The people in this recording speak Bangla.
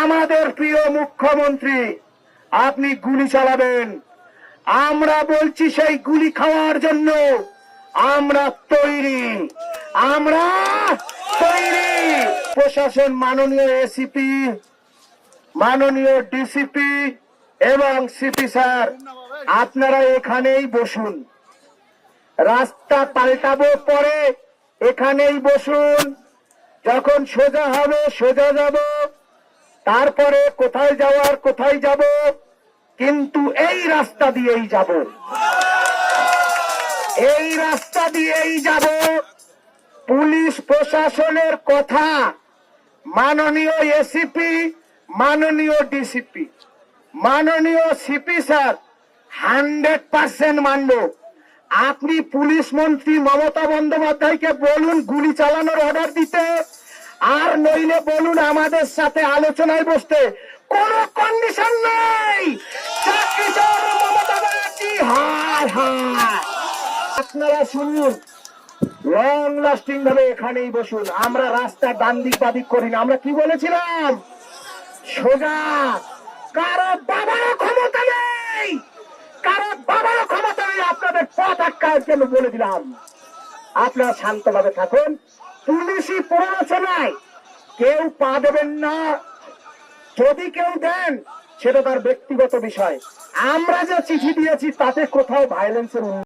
আমাদের প্রিয় মুখ্যমন্ত্রী আপনি গুলি চালাবেন, আমরা বলছি সেই গুলি খাওয়ার জন্য আমরা তৈরি, আমরা তৈরি। প্রশাসন মাননীয় এসিপি, মাননীয় ডিসিপি এবং সিপি স্যার, আপনারা এখানেই বসুন। রাস্তা পাল্টাবো পরে, এখানেই বসুন। যখন সোজা হবে সোজা যাব, তারপরে কোথায় যাওয়ার কোথায় যাব, কিন্তু এই রাস্তা দিয়েই যাব, এই রাস্তা দিয়েই যাব। পুলিশ প্রশাসনের কথা মাননীয় এসিপি, মাননীয় ডিসিপি, মাননীয় সিপি স্যার 100% মানব। আপনি পুলিশ মন্ত্রী মমতা বন্দ্যোপাধ্যায়কে বলুন গুলি চালানোর অর্ডার দিতে, আর নইলে বলুন আমাদের সাথে আলোচনায় বসতে। কোন কন্ডিশন নেই। মমতা ব্যানার্জি হায় হায়। আপনারা শুনুন, লং লাস্টিং ভাবে এখানেই বসুন। আমরা রাস্তা ডান দিক বাদিক করি না। আমরা কি বলেছিলাম? সোজা। কারো বাবারও ক্ষমতা নেই, কারো বাবারও ক্ষমতা নেই আপনাদের পথ আটকানোর জন্য বলে দিলাম। আপনারা শান্তভাবে থাকুন। পুলিশি প্ররোচনায় কেউ পা দেবেন না। যদি কেউ দেন সেটা তার ব্যক্তিগত বিষয়। আমরা যে চিঠি দিয়েছি তাতে কোথাও ভায়োলেন্সের